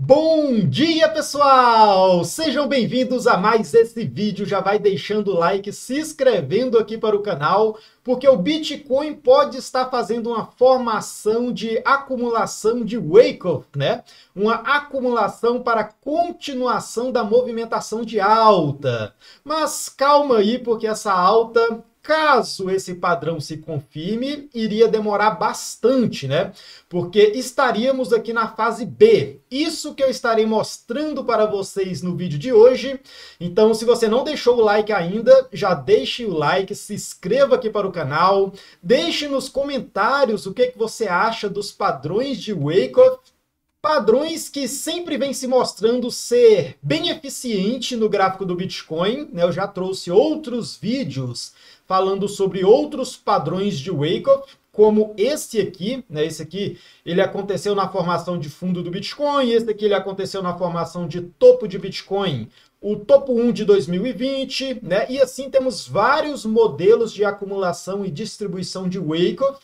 Bom dia, pessoal! Sejam bem-vindos a mais esse vídeo. Já vai deixando o like, se inscrevendo aqui para o canal, porque o Bitcoin pode estar fazendo uma formação de acumulação de wake-up, né? Uma acumulação para continuação da movimentação de alta. Mas calma aí, porque essa alta, caso esse padrão se confirme, iria demorar bastante, né? Porque estaríamos aqui na fase B. Isso que eu estarei mostrando para vocês no vídeo de hoje. Então, se você não deixou o like ainda, já deixe o like, se inscreva aqui para o canal, deixe nos comentários o que você acha dos padrões de Wyckoff. Padrões que sempre vem se mostrando ser bem eficiente no gráfico do Bitcoin, né? Eu já trouxe outros vídeos falando sobre outros padrões de Wyckoff, como esse aqui, né? Esse aqui, ele aconteceu na formação de fundo do Bitcoin, esse aqui ele aconteceu na formação de topo de Bitcoin, o topo 1 de 2020, né? E assim temos vários modelos de acumulação e distribuição de Wyckoff.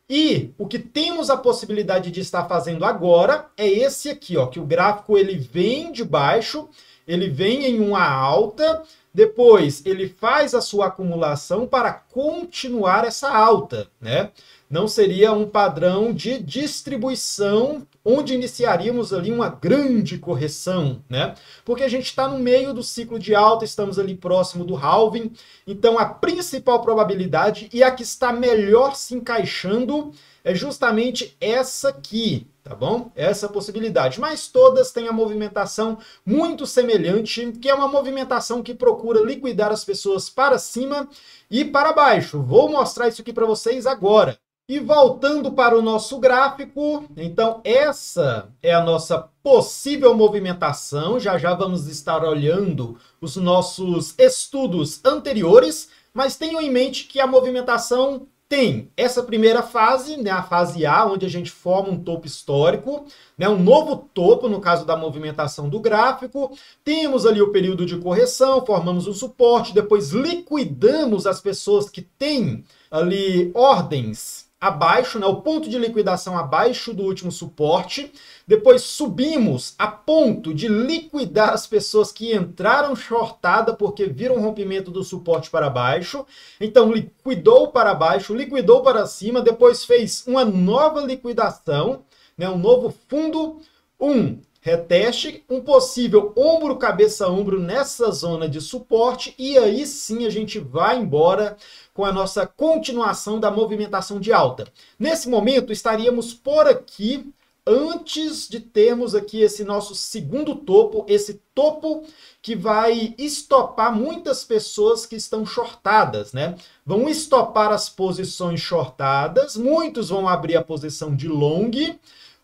E o que temos a possibilidade de estar fazendo agora é esse aqui, ó, que o gráfico ele vem de baixo, ele vem em uma alta, depois ele faz a sua acumulação para continuar essa alta, né? Não seria um padrão de distribuição onde iniciaríamos ali uma grande correção, né? Porque a gente está no meio do ciclo de alta, estamos ali próximo do halving, então a principal probabilidade e a que está melhor se encaixando é justamente essa aqui, tá bom? Essa possibilidade. Mas todas têm a movimentação muito semelhante, que é uma movimentação que procura liquidar as pessoas para cima e para baixo. Vou mostrar isso aqui para vocês agora. E voltando para o nosso gráfico, então essa é a nossa possível movimentação. Já já vamos estar olhando os nossos estudos anteriores, mas tenham em mente que a movimentação tem essa primeira fase, né, a fase A, onde a gente forma um topo histórico, né, um novo topo, no caso da movimentação do gráfico. Temos ali o período de correção, formamos um suporte, depois liquidamos as pessoas que têm ali ordens abaixo, né, o ponto de liquidação abaixo do último suporte. Depois subimos a ponto de liquidar as pessoas que entraram shortada porque viram o rompimento do suporte para baixo. Então liquidou para baixo, liquidou para cima, depois fez uma nova liquidação, né, um novo fundo, um reteste, um possível ombro, cabeça, ombro nessa zona de suporte, e aí sim a gente vai embora com a nossa continuação da movimentação de alta. Nesse momento, estaríamos por aqui, antes de termos aqui esse nosso segundo topo, esse topo que vai estopar muitas pessoas que estão shortadas, né? Vão estopar as posições shortadas, muitos vão abrir a posição de long.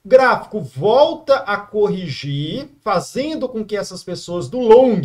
O gráfico volta a corrigir, fazendo com que essas pessoas do long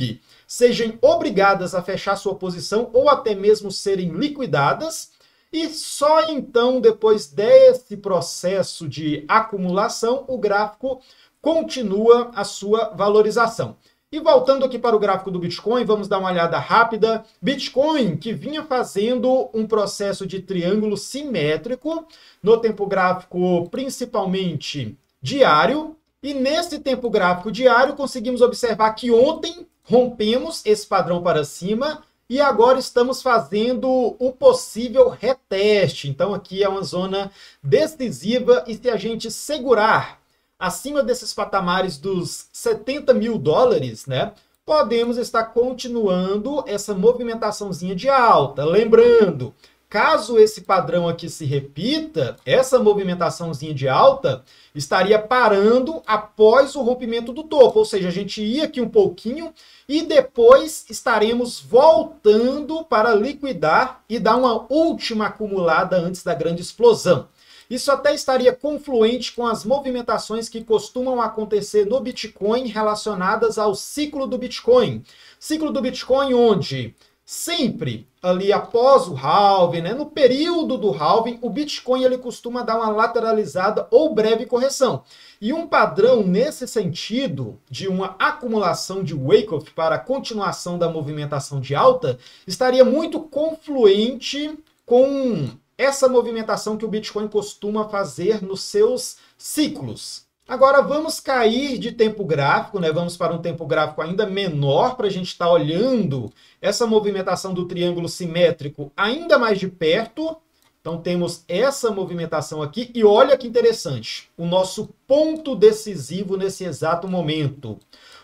sejam obrigadas a fechar sua posição ou até mesmo serem liquidadas. E só então, depois desse processo de acumulação, o gráfico continua a sua valorização. E voltando aqui para o gráfico do Bitcoin, vamos dar uma olhada rápida. Bitcoin, que vinha fazendo um processo de triângulo simétrico, no tempo gráfico principalmente diário. E nesse tempo gráfico diário, conseguimos observar que ontem rompemos esse padrão para cima e agora estamos fazendo o possível reteste. Então aqui é uma zona decisiva e se a gente segurar acima desses patamares dos 70 mil dólares, né, podemos estar continuando essa movimentaçãozinha de alta. Lembrando, caso esse padrão aqui se repita, essa movimentaçãozinha de alta estaria parando após o rompimento do topo, ou seja, a gente ia aqui um pouquinho e depois estaremos voltando para liquidar e dar uma última acumulada antes da grande explosão. Isso até estaria confluente com as movimentações que costumam acontecer no Bitcoin relacionadas ao ciclo do Bitcoin. Ciclo do Bitcoin onde sempre ali após o halving, né, no período do halving, o Bitcoin ele costuma dar uma lateralizada ou breve correção. E um padrão nesse sentido de uma acumulação de Wyckoff para a continuação da movimentação de alta estaria muito confluente com essa movimentação que o Bitcoin costuma fazer nos seus ciclos. Agora vamos cair de tempo gráfico, né? Vamos para um tempo gráfico ainda menor para a gente estar olhando essa movimentação do triângulo simétrico ainda mais de perto. Então temos essa movimentação aqui e olha que interessante, o nosso ponto decisivo nesse exato momento.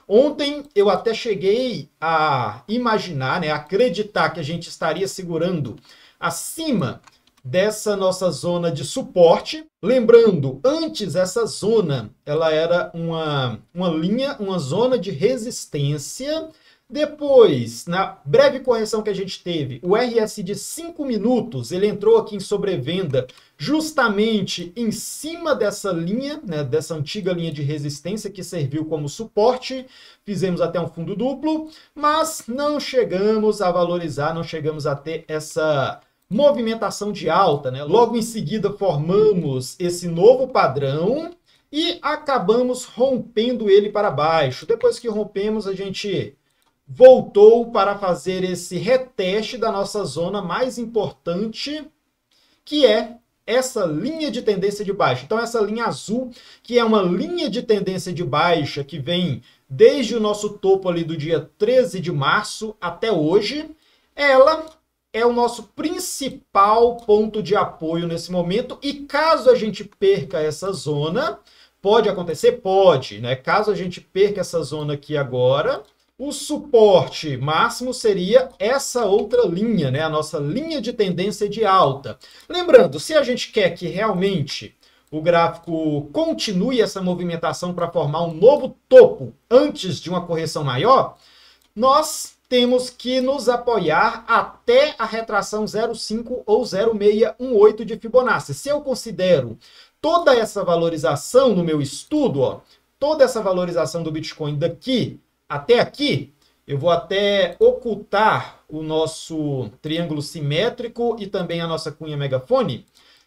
Ontem eu até cheguei a imaginar, né, a acreditar que a gente estaria segurando acima dessa nossa zona de suporte. Lembrando, antes essa zona ela era uma linha, uma zona de resistência. Depois, na breve correção que a gente teve, o RSI de 5 minutos, ele entrou aqui em sobrevenda justamente em cima dessa linha, né, dessa antiga linha de resistência que serviu como suporte. Fizemos até um fundo duplo, mas não chegamos a valorizar, não chegamos a ter essa movimentação de alta, né? Logo em seguida formamos esse novo padrão e acabamos rompendo ele para baixo. Depois que rompemos, a gente voltou para fazer esse reteste da nossa zona mais importante, que é essa linha de tendência de baixa. Então, essa linha azul, que é uma linha de tendência de baixa que vem desde o nosso topo ali do dia 13 de março até hoje, ela é o nosso principal ponto de apoio nesse momento. E caso a gente perca essa zona, pode acontecer? Pode, né? Caso a gente perca essa zona aqui agora, o suporte máximo seria essa outra linha, né? A nossa linha de tendência de alta. Lembrando, se a gente quer que realmente o gráfico continue essa movimentação para formar um novo topo antes de uma correção maior, nós temos que nos apoiar até a retração 0,5 ou 0,618 de Fibonacci. Se eu considero toda essa valorização no meu estudo, ó, toda essa valorização do Bitcoin daqui até aqui, eu vou até ocultar o nosso triângulo simétrico e também a nossa cunha megafone.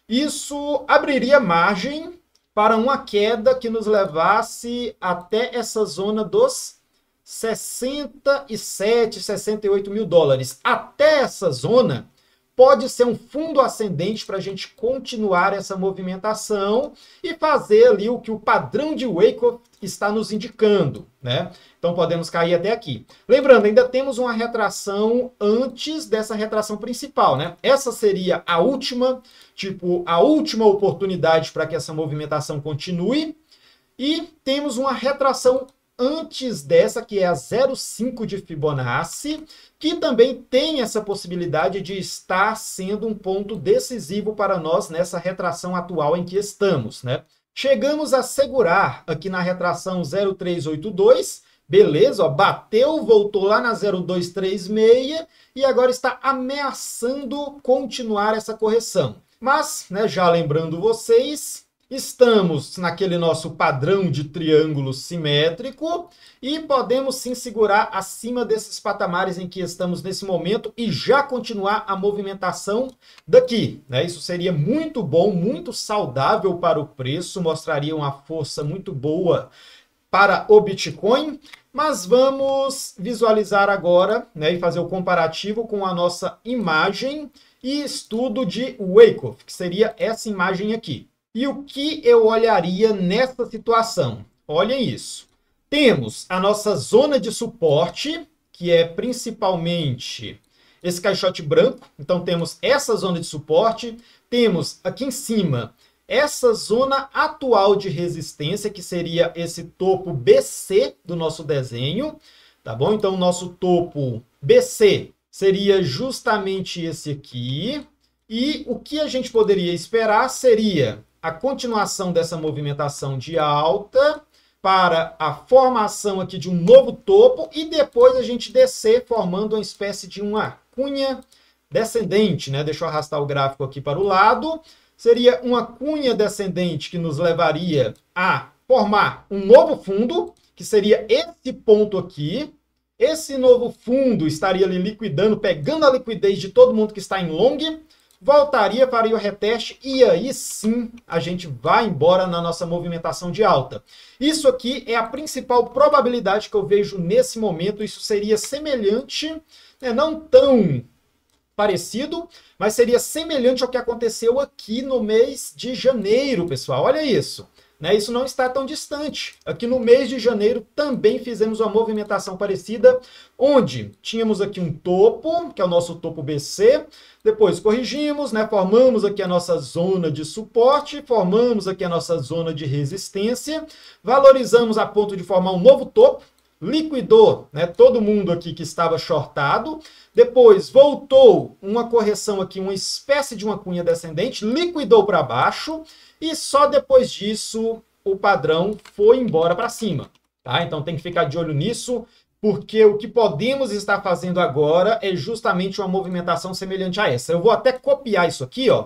Isso abriria margem para uma queda que nos levasse até essa zona dos 67, 68 mil dólares. Até essa zona pode ser um fundo ascendente para a gente continuar essa movimentação e fazer ali o que o padrão de Wyckoff está nos indicando, né? Então podemos cair até aqui. Lembrando, ainda temos uma retração antes dessa retração principal, né? Essa seria a última, a última oportunidade para que essa movimentação continue. E temos uma retração antes dessa, que é a 0,5 de Fibonacci, que também tem essa possibilidade de estar sendo um ponto decisivo para nós nessa retração atual em que estamos, né? Chegamos a segurar aqui na retração 0,382, beleza, ó, bateu, voltou lá na 0,236 e agora está ameaçando continuar essa correção. Mas, né, já lembrando vocês, estamos naquele nosso padrão de triângulo simétrico e podemos sim segurar acima desses patamares em que estamos nesse momento e já continuar a movimentação daqui, né? Isso seria muito bom, muito saudável para o preço, mostraria uma força muito boa para o Bitcoin. Mas vamos visualizar agora, né, e fazer o comparativo com a nossa imagem e estudo de Wyckoff, que seria essa imagem aqui. E o que eu olharia nessa situação? Olhem isso. Temos a nossa zona de suporte, que é principalmente esse caixote branco. Então temos essa zona de suporte. Temos aqui em cima essa zona atual de resistência, que seria esse topo BC do nosso desenho. Tá bom? Então o nosso topo BC seria justamente esse aqui. E o que a gente poderia esperar seria a continuação dessa movimentação de alta para a formação aqui de um novo topo e depois a gente descer formando uma espécie de uma cunha descendente, né? Deixa eu arrastar o gráfico aqui para o lado. Seria uma cunha descendente que nos levaria a formar um novo fundo, que seria esse ponto aqui. Esse novo fundo estaria ali liquidando, pegando a liquidez de todo mundo que está em long, voltaria, faria o reteste e aí sim a gente vai embora na nossa movimentação de alta. Isso aqui é a principal probabilidade que eu vejo nesse momento. Isso seria semelhante, né, não tão parecido, mas seria semelhante ao que aconteceu aqui no mês de janeiro, pessoal. Olha isso. né? Isso não está tão distante. Aqui no mês de janeiro também fizemos uma movimentação parecida, onde tínhamos aqui um topo, que é o nosso topo BC, depois corrigimos, né? Formamos aqui a nossa zona de suporte, formamos aqui a nossa zona de resistência, valorizamos a ponto de formar um novo topo, liquidou, né, todo mundo aqui que estava shortado, depois voltou uma correção aqui, uma espécie de uma cunha descendente, liquidou para baixo e só depois disso o padrão foi embora para cima, tá? Então tem que ficar de olho nisso, porque o que podemos estar fazendo agora é justamente uma movimentação semelhante a essa. Eu vou até copiar isso aqui, ó,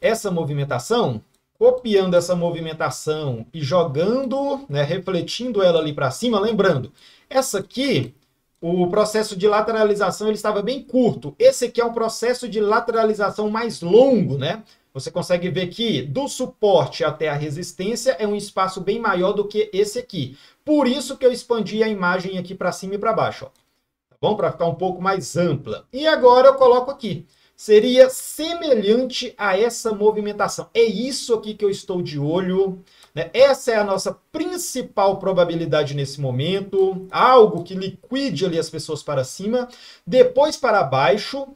essa movimentação, copiando essa movimentação e jogando, né, refletindo ela ali para cima, lembrando, essa aqui, o processo de lateralização ele estava bem curto. Esse aqui é um processo de lateralização mais longo, né? Você consegue ver que do suporte até a resistência é um espaço bem maior do que esse aqui. Por isso que eu expandi a imagem aqui para cima e para baixo, ó. Tá bom? Para ficar um pouco mais ampla. E agora eu coloco aqui. Seria semelhante a essa movimentação. É isso aqui que eu estou de olho, né? Essa é a nossa principal probabilidade nesse momento. Algo que liquide ali as pessoas para cima, depois para baixo.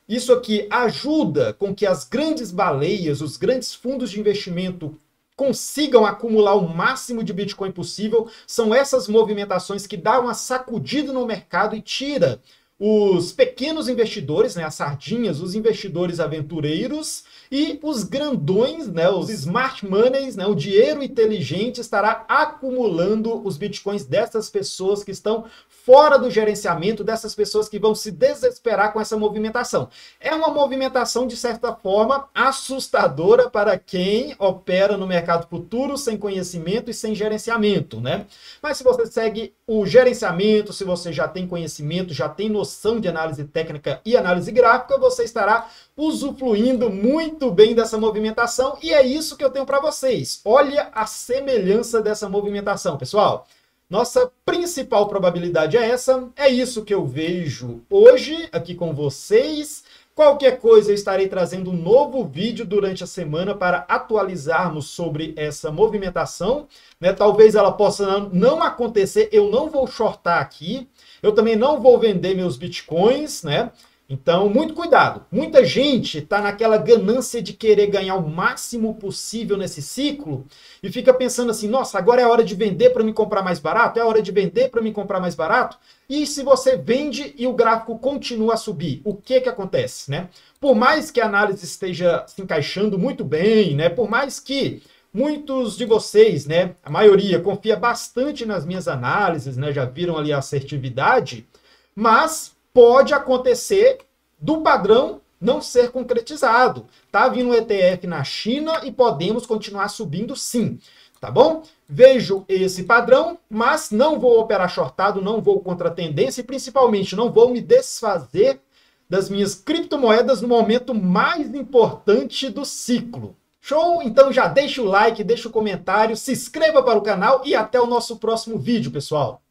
Isso aqui ajuda com que as grandes baleias, os grandes fundos de investimento consigam acumular o máximo de Bitcoin possível. São essas movimentações que dão uma sacudida no mercado e tira os pequenos investidores, né, as sardinhas, os investidores aventureiros e os grandões, né, os smart monies, né, o dinheiro inteligente estará acumulando os bitcoins dessas pessoas que estão fora do gerenciamento, dessas pessoas que vão se desesperar com essa movimentação. É uma movimentação, de certa forma, assustadora para quem opera no mercado futuro sem conhecimento e sem gerenciamento, né? Mas se você segue o gerenciamento, se você já tem conhecimento, já tem noção de análise técnica e análise gráfica, você estará usufruindo muito bem dessa movimentação e é isso que eu tenho para vocês. Olha a semelhança dessa movimentação, pessoal. Nossa principal probabilidade é essa, é isso que eu vejo hoje aqui com vocês. Qualquer coisa eu estarei trazendo um novo vídeo durante a semana para atualizarmos sobre essa movimentação, né? Talvez ela possa não acontecer, eu não vou shortar aqui, eu também não vou vender meus bitcoins, né? Então, muito cuidado. Muita gente está naquela ganância de querer ganhar o máximo possível nesse ciclo e fica pensando assim, nossa, agora é a hora de vender para me comprar mais barato? É a hora de vender para me comprar mais barato? E se você vende e o gráfico continua a subir, o que acontece, né? Por mais que a análise esteja se encaixando muito bem, né? Por mais que muitos de vocês, né, a maioria, confia bastante nas minhas análises, né? Já viram ali a assertividade, mas pode acontecer do padrão não ser concretizado. Tá vindo um ETF na China e podemos continuar subindo sim, tá bom? Vejo esse padrão, mas não vou operar shortado, não vou contra a tendência e principalmente não vou me desfazer das minhas criptomoedas no momento mais importante do ciclo. Show? Então já deixa o like, deixa o comentário, se inscreva para o canal e até o nosso próximo vídeo, pessoal.